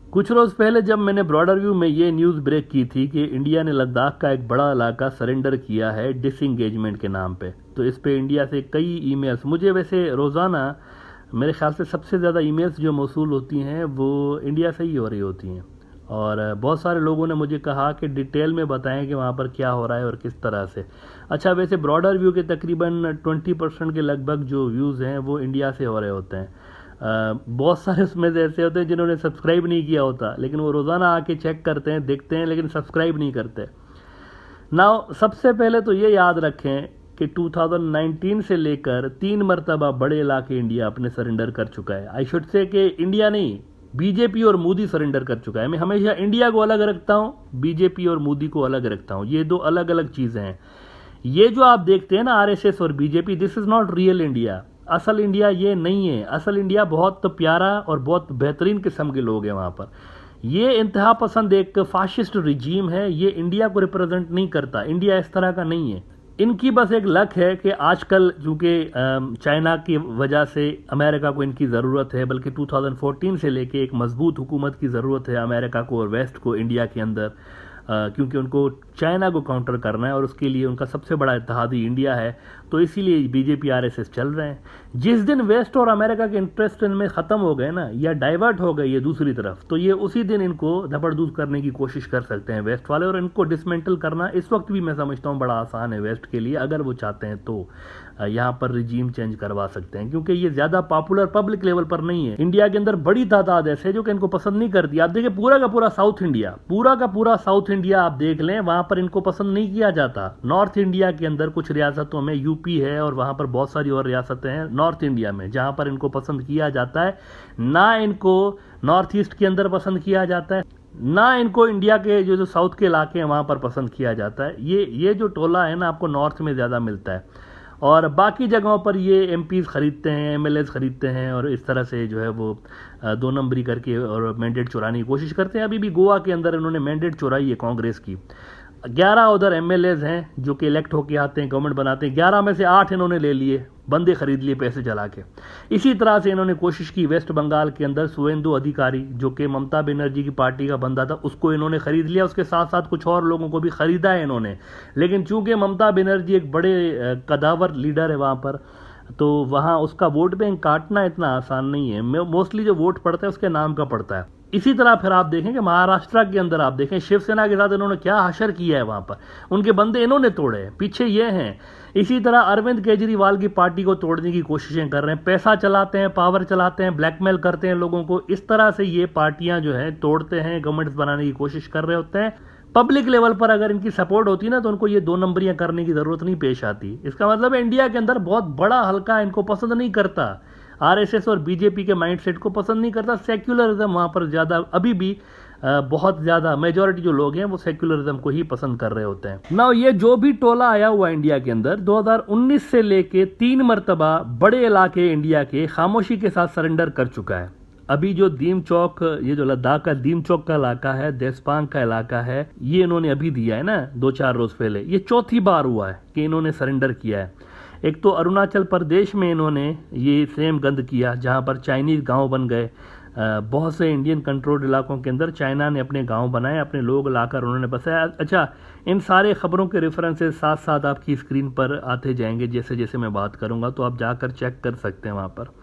कुछ रोज पहले जब मैंने ब्रॉडर व्यू में ये न्यूज़ ब्रेक की थी कि इंडिया ने लद्दाख का एक बड़ा इलाका सरेंडर किया है डिसंगेजमेंट के नाम पे, तो इस पे इंडिया से कई ईमेल्स मुझे वैसे रोज़ाना मेरे ख्याल से सबसे ज़्यादा ईमेल्स जो मौसूल होती हैं वो इंडिया से ही हो रही होती हैं। और बहुत सारे लोगों ने मुझे कहा कि डिटेल में बताएं कि वहाँ पर क्या हो रहा है और किस तरह से। अच्छा, वैसे ब्रॉडर व्यू के तकरीबन 20% के लगभग जो व्यूज़ हैं वो इंडिया से हो रहे होते हैं। बहुत सारे उसमें से ऐसे होते हैं जिन्होंने सब्सक्राइब नहीं किया होता, लेकिन वो रोज़ाना आके चेक करते हैं, देखते हैं, लेकिन सब्सक्राइब नहीं करते। नाउ सबसे पहले तो ये याद रखें कि 2019 से लेकर 3 मरतबा बड़े इलाके इंडिया अपने सरेंडर कर चुका है। आई शुड से कि इंडिया नहीं, बीजेपी और मोदी सरेंडर कर चुका है। मैं हमेशा इंडिया को अलग रखता हूँ, बीजेपी और मोदी को अलग रखता हूँ। ये दो अलग अलग चीज़ें हैं। ये जो आप देखते हैं ना आरएसएस और BJP, this is not real India. असल इंडिया ये नहीं है। असल इंडिया बहुत प्यारा और बहुत बेहतरीन किस्म के लोग हैं वहाँ पर। ये इंतहा पसंद एक फाशिस्ट रिजीम है, ये इंडिया को रिप्रेजेंट नहीं करता। इंडिया इस तरह का नहीं है। इनकी बस एक लक है कि आजकल चूँकि चाइना की वजह से अमेरिका को इनकी ज़रूरत है, बल्कि 2014 से लेके एक मजबूत हुकूमत की ज़रूरत है अमेरिका को और वेस्ट को इंडिया के अंदर, क्योंकि उनको चाइना को काउंटर करना है और उसके लिए उनका सबसे बड़ा इत्तेहादी इंडिया है। तो इसीलिए बीजेपी आरएसएस चल रहे हैं। जिस दिन वेस्ट और अमेरिका के इंटरेस्ट इनमें ख़त्म हो गए ना, या डाइवर्ट हो गए ये दूसरी तरफ, तो ये उसी दिन इनको धपड़धूस करने की कोशिश कर सकते हैं वेस्ट वाले। और इनको डिसमेंटल करना इस वक्त भी मैं समझता हूँ बड़ा आसान है वेस्ट के लिए। अगर वो चाहते हैं तो यहाँ पर रिजीम चेंज करवा सकते हैं, क्योंकि ये ज़्यादा पॉपुलर पब्लिक लेवल पर नहीं है। इंडिया के अंदर बड़ी तादाद ऐसे जो कि इनको पसंद नहीं करती। आप देखिए पूरा का पूरा साउथ इंडिया, पूरा का पूरा साउथ इंडिया आप देख लें, वहाँ पर इनको पसंद नहीं किया जाता। नॉर्थ इंडिया के अंदर कुछ रियासतों में, यूपी है और वहाँ पर बहुत सारी और रियासतें हैं नॉर्थ इंडिया में, जहाँ पर इनको पसंद किया जाता है। ना इनको नॉर्थ ईस्ट के अंदर पसंद किया जाता है, ना इनको इंडिया के जो साउथ के इलाके हैं वहाँ पर पसंद किया जाता है। ये जो टोला है ना, आपको नॉर्थ में ज़्यादा मिलता है और बाकी जगहों पर ये एमपीज़ खरीदते हैं, एमएलएज खरीदते हैं और इस तरह से जो है वो 2 नंबरी करके और मैंडेट चुराने की कोशिश करते हैं। अभी भी गोवा के अंदर इन्होंने मैंडेट चुराई है कांग्रेस की। 11 उधर एमएलएज हैं जो कि इलेक्ट होके आते हैं, गवर्नमेंट बनाते हैं। 11 में से 8 इन्होंने ले लिए, बंदे खरीद लिए पैसे चला के। इसी तरह से इन्होंने कोशिश की वेस्ट बंगाल के अंदर सुवेंदु अधिकारी, जो कि ममता बनर्जी की पार्टी का बंदा था, उसको इन्होंने खरीद लिया। उसके साथ साथ कुछ और लोगों को भी खरीदा है इन्होंने। लेकिन चूंकि ममता बनर्जी एक बड़े कदावर लीडर है वहाँ पर, तो वहाँ उसका वोट बैंक काटना इतना आसान नहीं है। मोस्टली जो वोट पड़ता है उसके नाम का पड़ता है। इसी तरह फिर आप देखें कि महाराष्ट्र के अंदर आप देखें शिवसेना के साथ इन्होंने क्या हशर किया है वहाँ पर। उनके बंदे इन्होंने तोड़े हैं, पीछे ये हैं। इसी तरह अरविंद केजरीवाल की पार्टी को तोड़ने की कोशिशें कर रहे हैं। पैसा चलाते हैं, पावर चलाते हैं, ब्लैकमेल करते हैं लोगों को। इस तरह से ये पार्टियां जो हैं तोड़ते हैं, गवर्नमेंट्स बनाने की कोशिश कर रहे होते हैं। पब्लिक लेवल पर अगर इनकी सपोर्ट होती ना, तो उनको ये 2 नंबरियां करने की जरूरत नहीं पेश आती। इसका मतलब है इंडिया के अंदर बहुत बड़ा हल्का इनको पसंद नहीं करता। आरएसएस और बीजेपी के माइंडसेट को पसंद नहीं करता। सेक्युलरिज्म वहाँ पर ज़्यादा अभी भी बहुत ज़्यादा मेजॉरिटी जो लोग हैं वो सेक्युलरिज्म को ही पसंद कर रहे होते हैं ना। ये जो भी टोला आया हुआ इंडिया के अंदर 2019 से लेके 3 मरतबा बड़े इलाके इंडिया के खामोशी के साथ सरेंडर कर चुका है। अभी जो दीम चौक, ये जो लद्दाख का दीम चौक का इलाका है, देसपांग का इलाका है, ये इन्होंने अभी दिया है ना 2-4 रोज पहले। ये चौथी बार हुआ है कि इन्होंने सरेंडर किया है। एक तो अरुणाचल प्रदेश में इन्होंने ये सेम गंद किया, जहाँ पर चाइनीज गांव बन गए। बहुत से इंडियन कंट्रोल्ड इलाकों के अंदर चाइना ने अपने गांव बनाए, अपने लोग लाकर उन्होंने बसाया। अच्छा, इन सारे खबरों के रेफरेंसेस साथ साथ आपकी स्क्रीन पर आते जाएंगे जैसे जैसे मैं बात करूंगा, तो आप जाकर चेक कर सकते हैं वहाँ पर।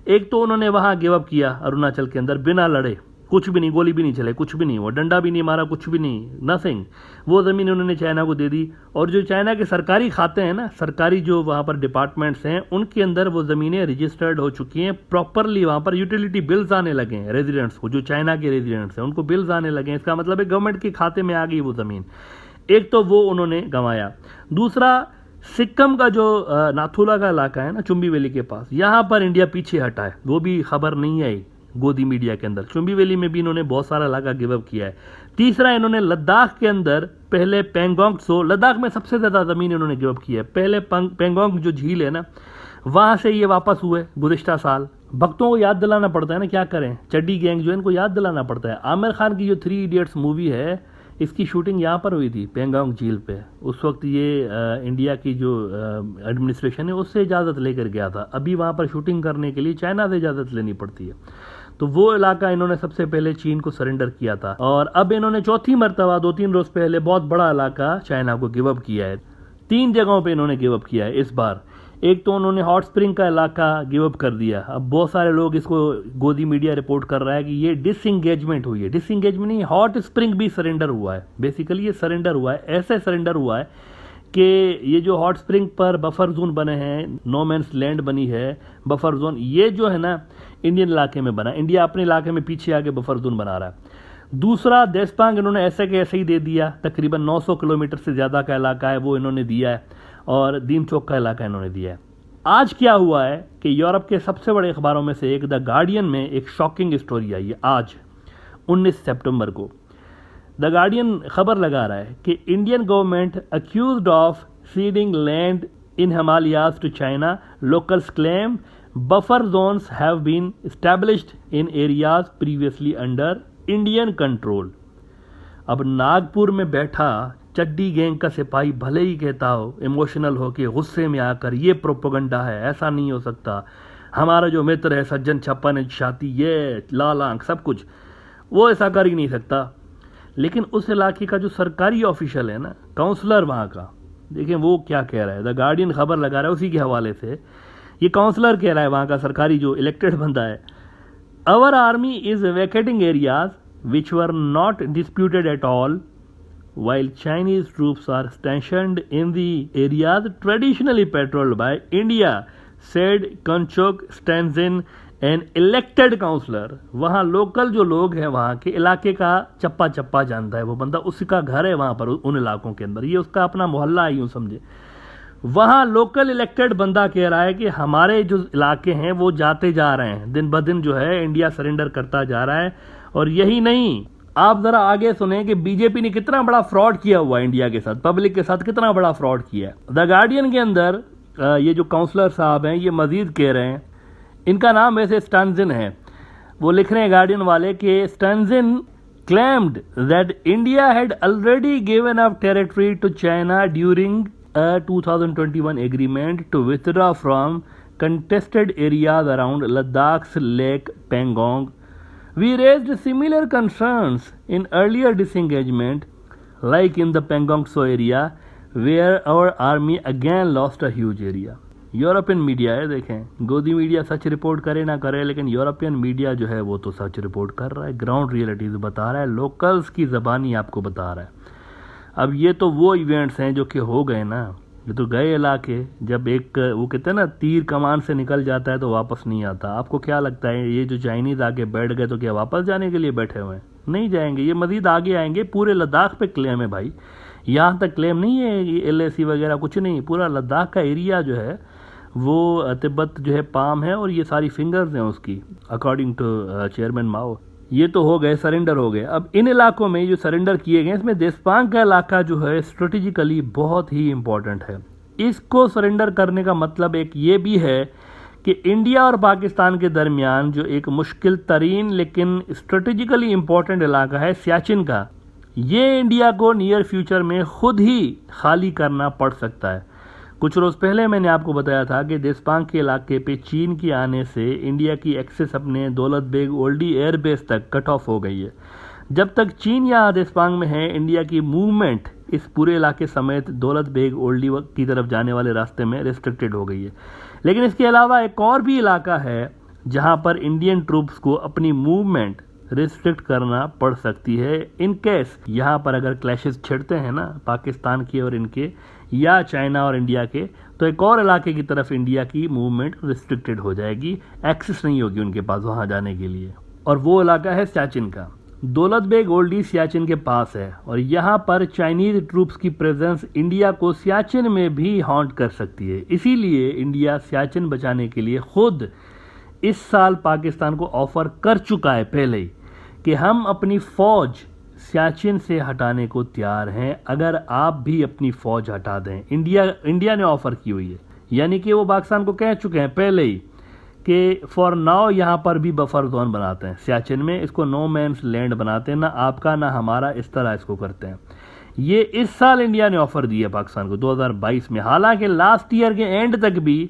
एक तो उन्होंने वहाँ गिव अप किया अरुणाचल के अंदर, बिना लड़े, कुछ भी नहीं, गोली भी नहीं चले, कुछ भी नहीं, वो डंडा भी नहीं मारा, कुछ भी नहीं, नथिंग। वो ज़मीन उन्होंने चाइना को दे दी। और जो चाइना के सरकारी खाते हैं ना, सरकारी जो वहाँ पर डिपार्टमेंट्स हैं, उनके अंदर वो ज़मीनें रजिस्टर्ड हो चुकी हैं प्रॉपरली। वहाँ पर यूटिलिटी बिल्स आने लगे हैं रेजिडेंट्स को, जो चाइना के रेजिडेंट्स हैं उनको बिल्स आने लगे हैं। इसका मतलब है गवर्नमेंट के खाते में आ गई वो ज़मीन। एक तो वो उन्होंने गंवाया। दूसरा, सिक्किम का जो नाथुला का इलाका है ना, चुम्बी वैली के पास, यहाँ पर इंडिया पीछे हटा है। वो भी खबर नहीं आई गोदी मीडिया के अंदर। चुम्बी वैली में भी इन्होंने बहुत सारा इलाका गिव अप किया है। तीसरा, इन्होंने लद्दाख के अंदर पहले पेंगोंग सो, लद्दाख में सबसे ज्यादा जमीन इन्होंने गिव अप किया है। पहले पेंगोंग जो झील है ना, वहां से ये वापस हुए गुज़िश्ता साल। भक्तों को याद दिलाना पड़ता है ना, क्या करें, चड्डी गैंग जो है इनको याद दिलाना पड़ता है। आमिर खान की जो 3 इडियट्स मूवी है, इसकी शूटिंग यहाँ पर हुई थी पेंगोंग झील पे। उस वक्त ये इंडिया की जो एडमिनिस्ट्रेशन है उससे इजाज़त लेकर गया था। अभी वहाँ पर शूटिंग करने के लिए चाइना से इजाज़त लेनी पड़ती है। तो वो इलाका इन्होंने सबसे पहले चीन को सरेंडर किया था। और अब इन्होंने चौथी मर्तबा 2-3 रोज पहले बहुत बड़ा इलाका चाइना को गिव अप किया है। 3 जगहों पे इन्होंने गिव अप किया है इस बार। एक तो उन्होंने हॉट स्प्रिंग का इलाका गिव अप कर दिया। अब बहुत सारे लोग इसको, गोदी मीडिया रिपोर्ट कर रहा है कि ये डिसएंगेजमेंट हुई है। डिसएंगेजमेंट नहीं, हॉट स्प्रिंग भी सरेंडर हुआ है। बेसिकली ये सरेंडर हुआ है, ऐसे सरेंडर हुआ है कि ये जो हॉट स्प्रिंग पर बफर जोन बने हैं, नो मैंस लैंड बनी है बफर जोन, ये जो है ना इंडियन इलाके में बना। इंडिया अपने इलाके में पीछे आके बफर जोन बना रहा है। दूसरा, देशपांग इन्होंने ऐसे के ऐसे ही दे दिया। तकरीबन 900 किलोमीटर से ज़्यादा का इलाका है वो इन्होंने दिया है, और दीमचौक का इलाका इन्होंने दिया है। आज क्या हुआ है कि यूरोप के सबसे बड़े अखबारों में से एक द गार्डियन में एक शॉकिंग स्टोरी आई है आज 19 सितंबर को। द गार्डियन खबर लगा रहा है कि Indian government accused of ceding land in Himalayas to China, locals claim buffer zones have been established in areas previously under Indian control. अब नागपुर में बैठा चड्डी गैंग का सिपाही भले ही कहता हो इमोशनल हो के, गुस्से में आकर, ये प्रोपेगेंडा है, ऐसा नहीं हो सकता, हमारा जो मित्र है सज्जन छप्पन छाती, ये लाल आंख सब कुछ, वो ऐसा कर ही नहीं सकता। लेकिन उस इलाके का जो सरकारी ऑफिशियल है ना, काउंसलर वहाँ का, देखें वो क्या कह रहा है। द गार्डियन खबर लगा रहा है उसी के हवाले से। ये काउंसलर कह रहा है वहाँ का सरकारी जो इलेक्टेड बंदा है, our army is vacating areas which were not disputed at all while Chinese troops are stationed in the areas traditionally patrolled by India, said Kanchok Stanzin, an elected councillor। वहाँ लोकल जो लोग हैं वहाँ के इलाके का चप्पा चप्पा जानता है वो बंदा, उसका घर है वहाँ पर उन इलाकों के अंदर, ये उसका अपना मोहल्ला है यूँ समझे। वहाँ लोकल इलेक्टेड बंदा कह रहा है कि हमारे जो इलाके हैं वो जाते जा रहे हैं, दिन ब दिन जो है इंडिया सरेंडर करता जा रहा है। और यही नहीं, आप जरा आगे सुने कि बीजेपी ने कितना बड़ा फ्रॉड किया हुआ है इंडिया के साथ, पब्लिक के साथ कितना बड़ा फ्रॉड किया है। द गार्डियन के अंदर ये जो काउंसलर साहब हैं ये मजीद कह रहे हैं, इनका नाम वैसे स्टैंजिन है, वो लिख रहे हैं गार्डियन वाले कि स्टैंजिन claimed that India had already given up territory to China during a 2021 agreement to withdraw from contested areas around Ladakh's Lake Pangong. We raised similar concerns in earlier disengagement, like in the Pangong Tso area, where our army again lost a huge area. European media है, देखें गोदी media such report करे ना करे, लेकिन European media जो है वो तो सच रिपोर्ट कर रहा है, ग्राउंड रियलिटीज बता रहा है, लोकल्स की ज़बानी आपको बता रहा है। अब ये तो वो इवेंट्स हैं जो कि हो गए ना, ये तो गए इलाके। जब एक वो कहते हैं ना तीर कमान से निकल जाता है तो वापस नहीं आता। आपको क्या लगता है ये जो चाइनीज़ आके बैठ गए तो क्या वापस जाने के लिए बैठे हुए हैं? नहीं जाएंगे, ये मज़ीद आगे आएंगे। पूरे लद्दाख पे क्लेम है भाई, यहाँ तक क्लेम नहीं है LAC वगैरह कुछ नहीं, पूरा लद्दाख का एरिया जो है वो तिब्बत जो है पाम है और ये सारी फिंगर्स हैं उसकी, अकॉर्डिंग टू चेयरमैन माओ। ये तो हो गए, सरेंडर हो गए। अब इन इलाकों में जो सरेंडर किए गए इसमें देशपांग का इलाका जो है स्ट्रेटेजिकली बहुत ही इम्पोर्टेंट है। इसको सरेंडर करने का मतलब एक ये भी है कि इंडिया और पाकिस्तान के दरमियान जो एक मुश्किल तरीन लेकिन स्ट्रेटेजिकली इम्पोर्टेंट इलाका है सियाचिन का, ये इंडिया को नियर फ्यूचर में खुद ही खाली करना पड़ सकता है। कुछ रोज़ पहले मैंने आपको बताया था कि देशपांग के इलाके पे चीन के आने से इंडिया की एक्सेस अपने दौलत बेग ओल्डी एयरबेस तक कट ऑफ हो गई है। जब तक चीन यहाँ देशपांग में है, इंडिया की मूवमेंट इस पूरे इलाके समेत दौलत बेग ओल्डी की तरफ जाने वाले रास्ते में रिस्ट्रिक्टेड हो गई है। लेकिन इसके अलावा एक और भी इलाका है जहाँ पर इंडियन ट्रूप्स को अपनी मूवमेंट रिस्ट्रिक्ट करना पड़ सकती है इन केस यहाँ पर अगर क्लैशेस छिड़ते हैं ना पाकिस्तान के और इनके या चाइना और इंडिया के, तो एक और इलाके की तरफ इंडिया की मूवमेंट रिस्ट्रिक्टेड हो जाएगी, एक्सेस नहीं होगी उनके पास वहाँ जाने के लिए। और वो इलाका है सियाचिन का। दौलत बेग ओल्डी सियाचिन के पास है और यहाँ पर चाइनीज ट्रूप्स की प्रेजेंस इंडिया को सियाचिन में भी हॉन्ट कर सकती है। इसीलिए इंडिया सियाचिन बचाने के लिए खुद इस साल पाकिस्तान को ऑफर कर चुका है पहले ही कि हम अपनी फौज सियाचिन से हटाने को तैयार हैं अगर आप भी अपनी फौज हटा दें। इंडिया ने ऑफर की हुई है, यानी कि वो पाकिस्तान को कह चुके हैं पहले ही कि फॉर नाउ यहाँ पर भी बफर जोन बनाते हैं सियाचिन में, इसको नो मैंस लैंड बनाते हैं, ना आपका ना हमारा, इस तरह इसको करते हैं। ये इस साल इंडिया ने ऑफर दिया पाकिस्तान को 2022 में। हालांकि लास्ट ईयर के एंड तक भी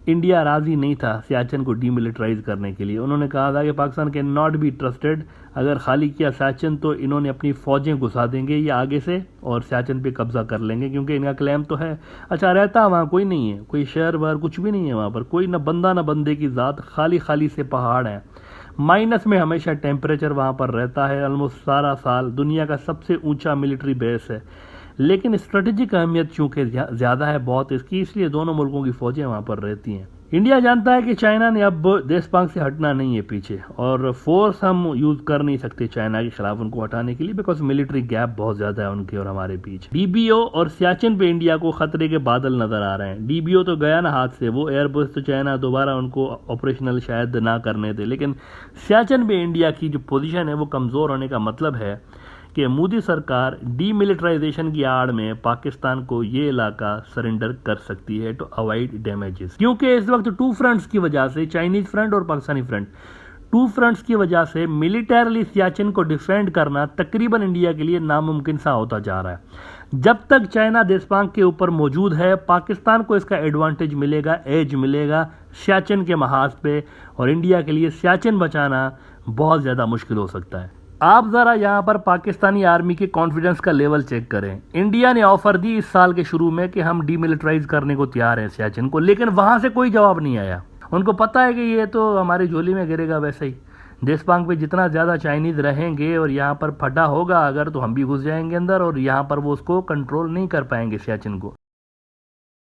इंडिया राजी नहीं था सियाचिन को डीमिलिटराइज करने के लिए। उन्होंने कहा था कि Pakistan can not be trusted, अगर खाली किया सियाचिन तो इन्होंने अपनी फौजें घुसा देंगे ये आगे से और सियाचिन पे कब्जा कर लेंगे, क्योंकि इनका क्लेम तो है। अच्छा, रहता वहाँ कोई नहीं है, कोई शहर वहर कुछ भी नहीं है वहाँ पर, कोई न बंदा न बंदे की ज़ात, खाली खाली से पहाड़ हैं। माइनस में हमेशा टेम्परेचर वहाँ पर रहता है ऑलमोस्ट सारा साल। दुनिया का सबसे ऊंचा मिलिट्री बेस है, लेकिन स्ट्रेटेजिक अहमियत चूंकि ज़्यादा है बहुत इसकी, इसलिए दोनों मुल्कों की फौजें वहाँ पर रहती हैं। इंडिया जानता है कि चाइना ने अब देश पाक से हटना नहीं है पीछे, और फोर्स हम यूज़ कर नहीं सकते चाइना के खिलाफ उनको हटाने के लिए, बिकॉज मिलिट्री गैप बहुत ज़्यादा है उनके और हमारे बीच। डीबीओ और सियाचिन पे इंडिया को खतरे के बादल नजर आ रहे हैं। डीबीओ तो गया ना हाथ से, वो एयरबेस तो चाइना दोबारा उनको ऑपरेशनल शायद ना करने दे, लेकिन सियाचिन पे इंडिया की जो पोजीशन है वो कमज़ोर होने का मतलब है कि मोदी सरकार डीमिलिटराइजेशन की आड़ में पाकिस्तान को ये इलाका सरेंडर कर सकती है टू अवॉइड डैमेजेस। क्योंकि इस वक्त टू फ्रंट्स की वजह से, चाइनीज फ्रंट और पाकिस्तानी फ्रंट, टू फ्रंट्स की वजह से मिलिटरली सियाचिन को डिफेंड करना तकरीबन इंडिया के लिए नामुमकिन सा होता जा रहा है। जब तक चाइना देशपांग के ऊपर मौजूद है, पाकिस्तान को इसका एडवांटेज मिलेगा, एज मिलेगा सियाचिन के महाज पे, और इंडिया के लिए सियाचिन बचाना बहुत ज़्यादा मुश्किल हो सकता है। आप ज़रा यहाँ पर पाकिस्तानी आर्मी के कॉन्फिडेंस का लेवल चेक करें। इंडिया ने ऑफर दी इस साल के शुरू में कि हम डीमिलिटराइज करने को तैयार हैं सियाचिन को, लेकिन वहाँ से कोई जवाब नहीं आया। उनको पता है कि ये तो हमारी झोली में गिरेगा वैसे ही। देशपांग पे जितना ज़्यादा चाइनीज़ रहेंगे और यहाँ पर फटा होगा अगर, तो हम भी घुस जाएंगे अंदर, और यहाँ पर वो उसको कंट्रोल नहीं कर पाएंगे सियाचिन को।